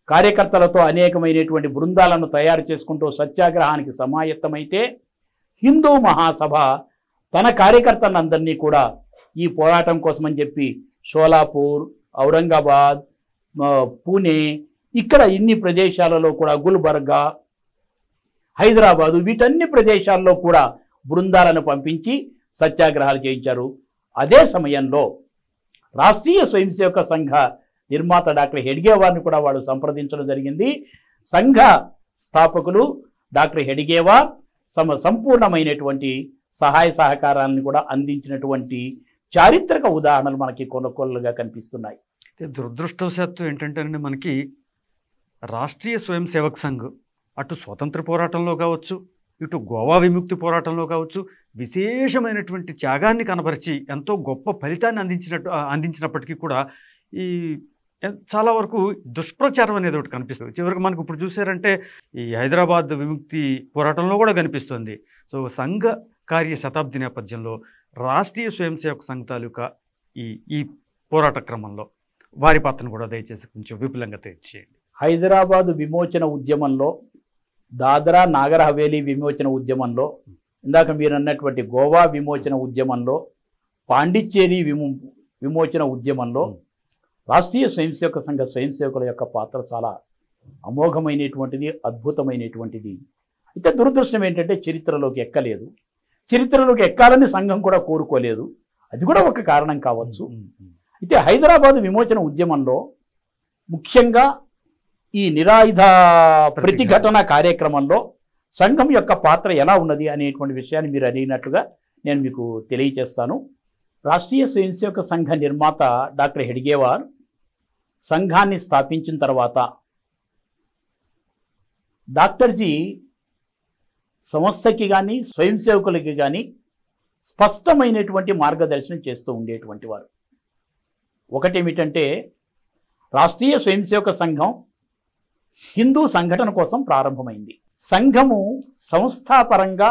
కార్యకర్తలతో అనేకమైనటువంటి బృందాలను తయారు చేసుకుంటూ సత్యాగ్రహానికి సమాయత్తమైతే, హిందూ మహాసభ తన కార్యకర్తలందరినీ కూడా ఈ పోరాటం కోసమని చెప్పి షోలాపూర్, ఔరంగాబాద్, పూణే, ఇక్కడ ఇన్ని ప్రదేశాలలో కూడా, గుల్బర్గా, హైదరాబాదు, వీటన్ని ప్రదేశాల్లో కూడా బృందాలను పంపించి సత్యాగ్రహాలు చేయించారు. అదే సమయంలో రాష్ట్రీయ స్వయం సేవక సంఘ నిర్మాత డాక్టర్ హెడ్గేవార్ని కూడా వాళ్ళు సంప్రదించడం జరిగింది. సంఘ స్థాపకులు డాక్టర్ హెడ్గేవార్ సంపూర్ణమైనటువంటి సహాయ సహకారాలను కూడా అందించినటువంటి చారిత్రక ఉదాహరణలు మనకి కొనుగోలుగా కనిపిస్తున్నాయి. దురదృష్టవశాత్తు ఏంటంటే మనకి రాష్ట్రీయ స్వయం సేవక్ సంఘ్ అటు స్వతంత్ర పోరాటంలో కావచ్చు, ఇటు గోవా విముక్తి పోరాటంలో కావచ్చు విశేషమైనటువంటి త్యాగాన్ని కనబరిచి ఎంతో గొప్ప ఫలితాన్ని అందించినప్పటికీ కూడా ఈ చాలా వరకు దుష్ప్రచారం అనేది ఒకటి కనిపిస్తుంది. చివరికి మనకు ఇప్పుడు చూసారంటే ఈ హైదరాబాద్ విముక్తి పోరాటంలో కూడా కనిపిస్తుంది. సో సంఘ కార్య శతాబ్ది నేపథ్యంలో రాష్ట్రీయ స్వయం సేవక సంఘ తాలూకా ఈ పోరాట క్రమంలో వారి పాత్రను కూడా దయచేసి కొంచెం విపులంగా తెలియజేయండి. హైదరాబాదు విమోచన ఉద్యమంలో, దాదరా నాగర్ హవేలీ విమోచన ఉద్యమంలో, ఇందాక మీరు అన్నటువంటి గోవా విమోచన ఉద్యమంలో, పాండిచ్చేరి విమోచన ఉద్యమంలో రాష్ట్రీయ స్వయం సేవక సంఘ స్వయం సేవకుల యొక్క పాత్ర చాలా అమోఘమైనటువంటిది, అద్భుతమైనటువంటిది. అయితే దురదృష్టం ఏంటంటే చరిత్రలోకి ఎక్కలేదు. చరిత్రలోకి ఎక్కాలని సంఘం కూడా కోరుకోలేదు. అది కూడా ఒక కారణం కావచ్చు. అయితే హైదరాబాదు విమోచన ఉద్యమంలో ముఖ్యంగా ఈ నిరాయుధ ప్రతిఘటన కార్యక్రమంలో సంఘం యొక్క పాత్ర ఎలా ఉన్నది అనేటువంటి విషయాన్ని మీరు అడిగినట్లుగా నేను మీకు తెలియచేస్తాను. రాష్ట్రీయ స్వయం సేవక సంఘ నిర్మాత డాక్టర్ హెడ్గేవార్ సంఘాన్ని స్థాపించిన తర్వాత డాక్టర్జీ సంస్థకి కానీ స్వయం సేవకులకి కానీ స్పష్టమైనటువంటి మార్గదర్శనం చేస్తూ ఉండేటువంటి వారు. ఒకటేమిటంటే, రాష్ట్రీయ స్వయం సేవక సంఘం హిందూ సంఘటన కోసం ప్రారంభమైంది. సంఘము సంస్థాపరంగా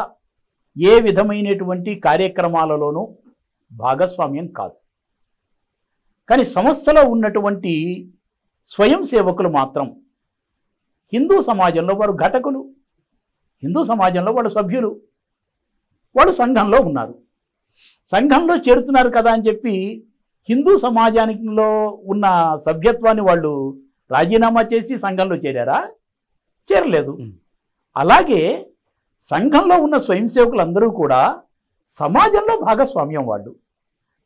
ఏ విధమైనటువంటి కార్యక్రమాలలోనూ భాగస్వామ్యం కాదు. కానీ సంస్థలో ఉన్నటువంటి స్వయం సేవకులు మాత్రం హిందూ సమాజంలో వారు ఘటకులు, హిందూ సమాజంలో వాళ్ళు సభ్యులు, వాళ్ళు సంఘంలో ఉన్నారు. సంఘంలో చేరుతున్నారు కదా అని చెప్పి హిందూ సమాజానిలో ఉన్న సభ్యత్వాన్ని వాళ్ళు రాజీనామా చేసి సంఘంలో చేరారా? చేరలేదు. అలాగే సంఘంలో ఉన్న స్వయం సేవకులందరూ కూడా సమాజంలో భాగస్వామ్యం వాళ్ళు.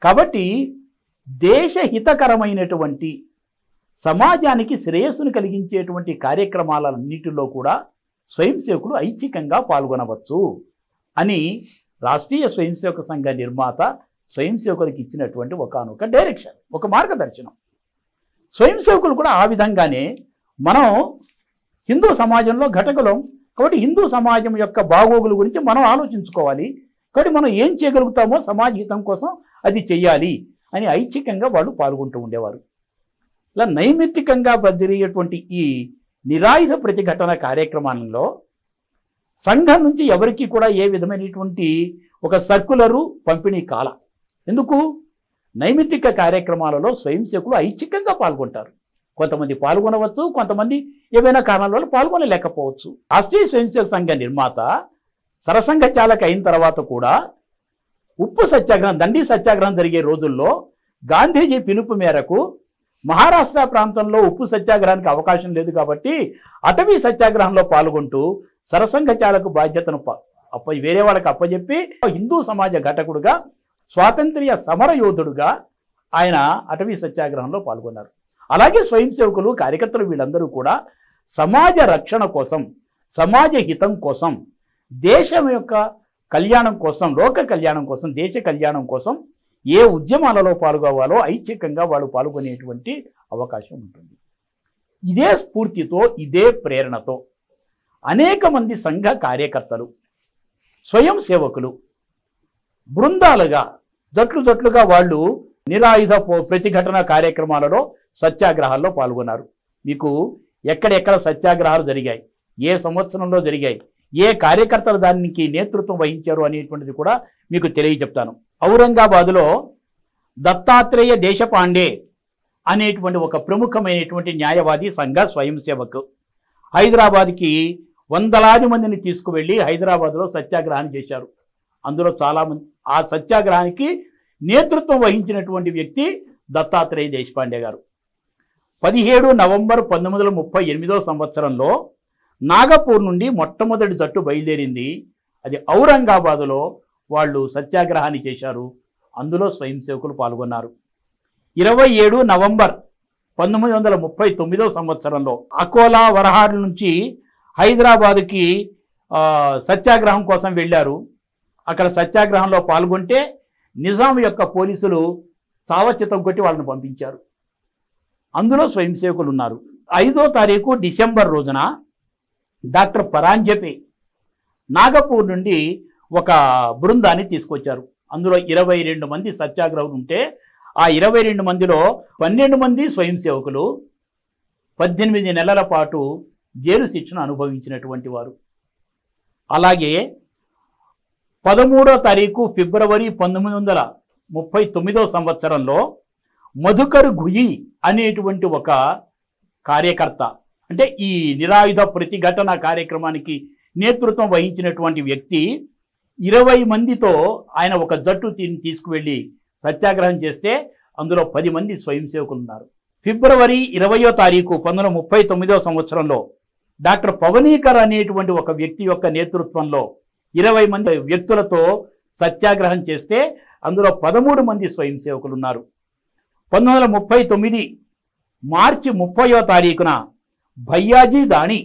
కాబట్టి దేశహితకరమైనటువంటి, సమాజానికి శ్రేయస్సును కలిగించేటువంటి కార్యక్రమాలన్నిటిలో కూడా స్వయం సేవకులు ఐచ్ఛికంగా పాల్గొనవచ్చు అని రాష్ట్రీయ స్వయం సేవక సంఘ నిర్మాత స్వయం సేవకులకు ఇచ్చినటువంటి ఒకానొక డైరెక్షన్, ఒక మార్గదర్శనం. స్వయం సేవకులు కూడా ఆ విధంగానే మనం హిందూ సమాజంలో ఘటకులం కాబట్టి హిందూ సమాజం యొక్క బాగోగుల గురించి మనం ఆలోచించుకోవాలి. కాబట్టి మనం ఏం చేయగలుగుతామో సమాజ హితం కోసం అది చెయ్యాలి అని ఐచ్ఛికంగా వాళ్ళు పాల్గొంటూ ఉండేవారు. ఇలా నైమిత్తికంగా జరిగేటువంటి ఈ నిరాయుధ ప్రతిఘటన కార్యక్రమాలలో సంఘం నుంచి ఎవరికి కూడా ఏ విధమైనటువంటి ఒక సర్కులరు పంపిణీ కాల. ఎందుకు? నైమిత్తిక కార్యక్రమాలలో స్వయం సేవకులు ఐచ్ఛికంగా పాల్గొంటారు. కొంతమంది పాల్గొనవచ్చు, కొంతమంది ఏవైనా కారణాల వల్ల పాల్గొనలేకపోవచ్చు. రాష్ట్రీయ స్వయం సేవక సంఘ నిర్మాత సరసంఘ చాలక అయిన తర్వాత కూడా ఉప్పు సత్యాగ్రహం, దండి సత్యాగ్రహం జరిగే రోజుల్లో గాంధీజీ పిలుపు మేరకు మహారాష్ట్ర ప్రాంతంలో ఉప్పు సత్యాగ్రహానికి అవకాశం లేదు కాబట్టి అటవీ సత్యాగ్రహంలో పాల్గొంటూ సరసంఘ చాలకు బాధ్యతను వేరే వాళ్ళకి అప్పచెప్పి హిందూ సమాజ ఘటకుడుగా, స్వాతంత్ర్య సమర యోధుడుగా ఆయన అటవీ సత్యాగ్రహంలో పాల్గొన్నారు. అలాగే స్వయం సేవకులు, కార్యకర్తలు వీళ్ళందరూ కూడా సమాజ రక్షణ కోసం, సమాజ హితం కోసం, దేశం యొక్క కళ్యాణం కోసం, లోక కళ్యాణం కోసం, దేశ కళ్యాణం కోసం ఏ ఉద్యమాలలో పాల్గొవాలో ఐచ్ఛికంగా వాళ్ళు పాల్గొనేటువంటి అవకాశం ఉంటుంది. ఇదే స్ఫూర్తితో, ఇదే ప్రేరణతో అనేక మంది సంఘ కార్యకర్తలు, స్వయం సేవకులు బృందాలుగా, జట్లుగా వాళ్ళు నిరాయుధ ప్రతిఘటన కార్యక్రమాలలో, సత్యాగ్రహాల్లో పాల్గొన్నారు. మీకు ఎక్కడెక్కడ సత్యాగ్రహాలు జరిగాయి, ఏ సంవత్సరంలో జరిగాయి, ఏ కార్యకర్తలు దానికి నేతృత్వం వహించారు అనేటువంటిది కూడా మీకు తెలియజెప్తాను. ఔరంగాబాదులో దత్తాత్రేయ దేశపాండే అనేటువంటి ఒక ప్రముఖమైనటువంటి న్యాయవాది, సంఘ స్వయం సేవకు హైదరాబాద్కి వందలాది మందిని తీసుకువెళ్ళి హైదరాబాద్లో సత్యాగ్రహాన్ని చేశారు. అందులో చాలామంది, ఆ సత్యాగ్రహానికి నేతృత్వం వహించినటువంటి వ్యక్తి దత్తాత్రేయ దేశపాండే గారు. 17 నవంబర్ 1938 సంవత్సరంలో నాగపూర్ నుండి మొట్టమొదటి జట్టు బయలుదేరింది. అది ఔరంగాబాదులో వాళ్ళు సత్యాగ్రహాన్ని చేశారు. అందులో స్వయం సేవకులు పాల్గొన్నారు. 27 నవంబర్ 1939 సంవత్సరంలో అకోలా, వరహాడ్ నుంచి హైదరాబాదుకి సత్యాగ్రహం కోసం వెళ్ళారు. అక్కడ సత్యాగ్రహంలో పాల్గొంటే నిజాం యొక్క పోలీసులు చావచితం కొట్టి వాళ్ళని పంపించారు. అందులో స్వయం సేవకులు ఉన్నారు. 5వ తారీఖు డిసెంబర్ రోజున డాక్టర్ పరాంజపే నాగపూర్ నుండి ఒక బృందాన్ని తీసుకొచ్చారు. అందులో 22 మంది సత్యాగ్రహులు ఉంటే ఆ 22 మందిలో 12 మంది స్వయం సేవకులు, 18 నెలల పాటు జైలు శిక్షను అనుభవించినటువంటి వారు. అలాగే 13వ తారీఖు ఫిబ్రవరి 1939 సంవత్సరంలో మధుకర్ ఘుయి అనేటువంటి ఒక కార్యకర్త, అంటే ఈ నిరాయుధ ప్రతిఘటన కార్యక్రమానికి నేతృత్వం వహించినటువంటి వ్యక్తి 20 మందితో ఆయన ఒక జట్టు తీసుకువెళ్ళి సత్యాగ్రహం చేస్తే అందులో 10 మంది స్వయం సేవకులు ఉన్నారు. ఫిబ్రవరి 20వ తారీఖు 1939 సంవత్సరంలో డాక్టర్ పవనీకర్ అనేటువంటి ఒక వ్యక్తి యొక్క నేతృత్వంలో 20 మంది వ్యక్తులతో సత్యాగ్రహం చేస్తే అందులో 13 మంది స్వయం సేవకులు ఉన్నారు. 1939 మార్చి 30వ తారీఖున భయ్యాజీ దాణి,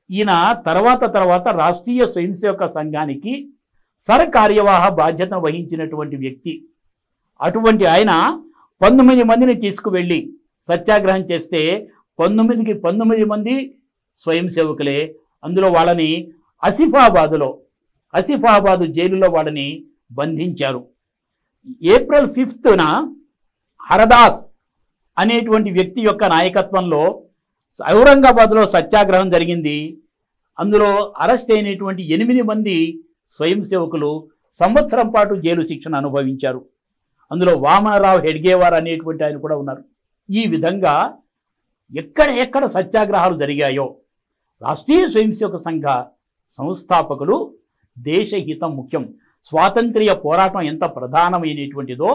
ఈయన తర్వాత రాష్ట్రీయ స్వయం సేవక సంఘానికి సర్కార్యవాహ బాధ్యతను వహించినటువంటి వ్యక్తి. అటువంటి ఆయన 19 మందిని తీసుకువెళ్ళి సత్యాగ్రహం చేస్తే 19కి 19 మంది స్వయం సేవకులే. అందులో వాళ్ళని ఆసిఫాబాదు జైలులో వాళ్ళని బంధించారు. ఏప్రిల్ 5న హరదాస్ అనేటువంటి వ్యక్తి యొక్క నాయకత్వంలో ఔరంగాబాద్లో సత్యాగ్రహం జరిగింది. అందులో అరెస్ట్ అయినటువంటి 8 మంది స్వయం సేవకులు సంవత్సరం పాటు జైలు శిక్షను అనుభవించారు. అందులో వామనరావు హెడ్గేవార్ అనేటువంటి ఆయన కూడా ఉన్నారు. ఈ విధంగా ఎక్కడ సత్యాగ్రహాలు జరిగాయో రాష్ట్రీయ స్వయం సేవక సంఘ సంస్థాపకులు దేశహితం ముఖ్యం, స్వాతంత్ర్య పోరాటం ఎంత ప్రధానమైనటువంటిదో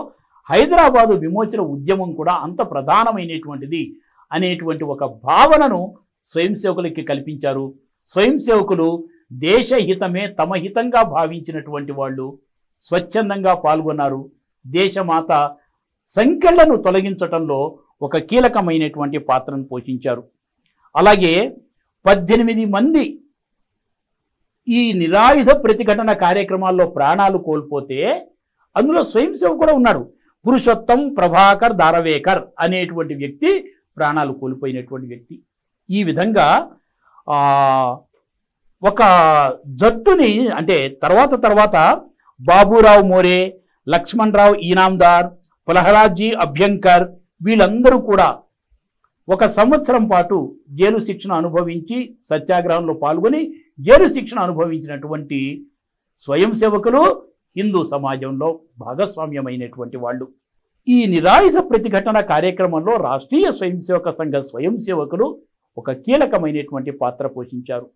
హైదరాబాదు విమోచన ఉద్యమం కూడా అంత ప్రధానమైనటువంటిది అనేటువంటి ఒక భావనను స్వయం సేవకులకి కల్పించారు. స్వయం సేవకులు దేశహితమే తమ హితంగా భావించినటువంటి వాళ్ళు స్వచ్ఛందంగా పాల్గొన్నారు. దేశమాత సంఖ్యలను తొలగించటంలో ఒక కీలకమైనటువంటి పాత్రను పోషించారు. అలాగే 18 మంది ఈ నిరాయుధ ప్రతిఘటన కార్యక్రమాల్లో ప్రాణాలు కోల్పోతే అందులో స్వయం సేవకుడు కూడా ఉన్నాడు. పురుషోత్తం ప్రభాకర్ దారవేకర్ అనేటువంటి వ్యక్తి ప్రాణాలు కోల్పోయినటువంటి వ్యక్తి. ఈ విధంగా ఒక జట్టుని, అంటే తర్వాత బాబురావు మోరే, లక్ష్మణరావు ఈనాందార్, ప్రహ్లాద్జీ అభ్యంకర్ వీళ్ళందరూ కూడా 1 సంవత్సరం పాటు జైలు శిక్షణ అనుభవించి సత్యాగ్రహంలో పాల్గొని జైలు శిక్షణ అనుభవించినటువంటి స్వయం సేవకులు, హిందూ సమాజంలో భాగస్వామ్యమైనటువంటి వాళ్ళు. ఈ నిరాయుధ ప్రతిఘటన కార్యక్రమంలో రాష్ట్రీయ స్వయం సేవక సంఘ స్వయం సేవకులు ఒక కీలకమైనటువంటి పాత్ర పోషించారు.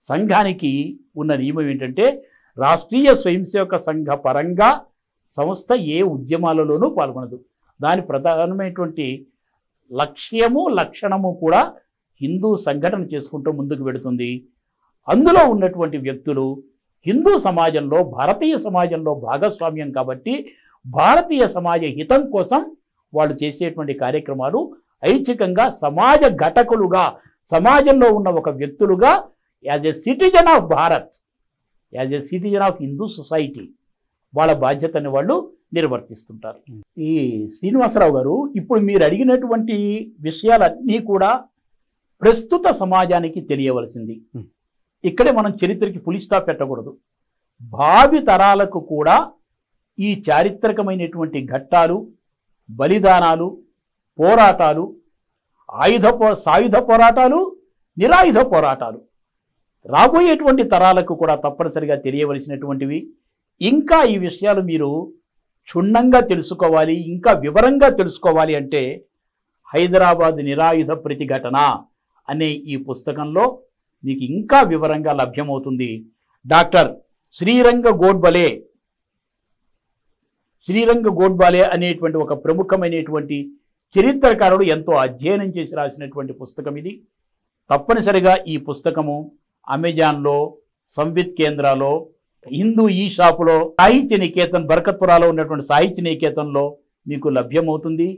సంఘానికి ఉన్న నియమం ఏంటంటే రాష్ట్రీయ స్వయం సేవక సంఘ పరంగా సంస్థ ఏ ఉద్యమాలలోనూ పాల్గొనదు. దాని ప్రధానమైనటువంటి లక్ష్యము లక్షణము కూడా హిందూ సంఘటన చేసుకుంటూ ముందుకు వెడుతుంది. అందులో ఉన్నటువంటి వ్యక్తులు హిందూ సమాజంలో, భారతీయ సమాజంలో భాగస్వామ్యం కాబట్టి భారతీయ సమాజ హితం కోసం వాళ్ళు చేసేటువంటి కార్యక్రమాలు ఐచ్ఛికంగా సమాజ ఘటకులుగా, సమాజంలో ఉన్న ఒక వ్యక్తులుగా as a citizen of Bharat, as a citizen of Hindu society వాళ్ళ బాధ్యతని వాళ్ళు నిర్వర్తిస్తుంటారు. ఈ శ్రీనివాసరావు గారు, ఇప్పుడు మీరు అడిగినటువంటి విషయాలన్నీ కూడా ప్రస్తుత సమాజానికి తెలియవలసింది. ఇక్కడే మనం చరిత్రకి ఫుల్ స్టాప్ పెట్టకూడదు. భావి తరాలకు కూడా ఈ చారిత్రకమైనటువంటి ఘట్టాలు, బలిదానాలు, పోరాటాలు, సాయుధ పోరాటాలు, నిరాయుధ పోరాటాలు రాబోయేటువంటి తరాలకు కూడా తప్పనిసరిగా తెలియవలసినటువంటివి. ఇంకా ఈ విషయాలు మీరు క్షుణ్ణంగా తెలుసుకోవాలి, ఇంకా వివరంగా తెలుసుకోవాలి అంటే హైదరాబాద్ నిరాయుధ ప్రతిఘటన అనే ఈ పుస్తకంలో మీకు ఇంకా వివరంగా లభ్యమవుతుంది. డాక్టర్ శ్రీరంగ గోడ్బాలే అనేటువంటి ఒక ప్రముఖమైనటువంటి చరిత్రకారుడు ఎంతో అధ్యయనం చేసి రాసినటువంటి పుస్తకం ఇది. తప్పనిసరిగా ఈ పుస్తకము అమెజాన్లో, సంవిత్ కేంద్రాలో, హిందూ ఈ షాపులో, సాహిత్య నికేతన్ బర్కత్పురాలో ఉన్నటువంటి సాహిత్య నికేతన్లో మీకు లభ్యమవుతుంది.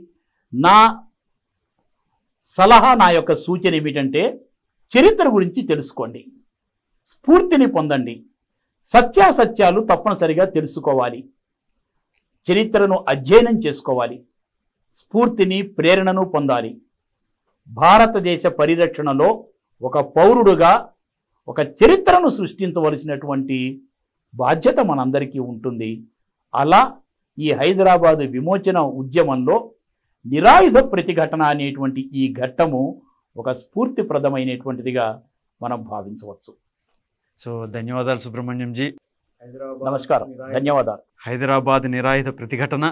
నా సలహా, నా యొక్క సూచన ఏమిటంటే చరిత్ర గురించి తెలుసుకోండి, స్ఫూర్తిని పొందండి, సత్యాసత్యాలు తప్పనిసరిగా తెలుసుకోవాలి, చరిత్రను అధ్యయనం చేసుకోవాలి, స్ఫూర్తిని, ప్రేరణను పొందాలి. భారతదేశ పరిరక్షణలో ఒక పౌరుడుగా ఒక చరిత్రను సృష్టించవలసినటువంటి బాధ్యత మనందరికీ ఉంటుంది. అలా ఈ హైదరాబాదు విమోచన ఉద్యమంలో నిరాయుధ ప్రతిఘటన అనేటువంటి ఈ ఘట్టము ఒక స్ఫూర్తిప్రదమైనటువంటిదిగా మనం భావించవచ్చు. సో ధన్యవాదాలు సుబ్రహ్మణ్యంజీ. నమస్కారం, ధన్యవాదాలు. హైదరాబాద్ నిరాయుధ ప్రతిఘటన,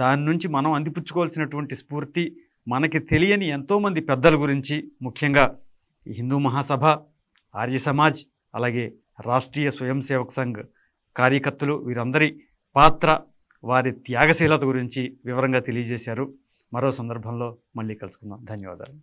దాని నుంచి మనం అందిపుచ్చుకోవాల్సినటువంటి స్ఫూర్తి, మనకి తెలియని ఎంతోమంది పెద్దల గురించి, ముఖ్యంగా హిందూ మహాసభ, ఆర్య సమాజ్, అలాగే రాష్ట్రీయ స్వయం సేవక్ సంఘ్ కార్యకర్తలు, వీరందరి పాత్ర, వారి త్యాగశీలత గురించి వివరంగా తెలియజేశారు. మరో సందర్భంలో మళ్ళీ కలుసుకుందాం. ధన్యవాదాలు.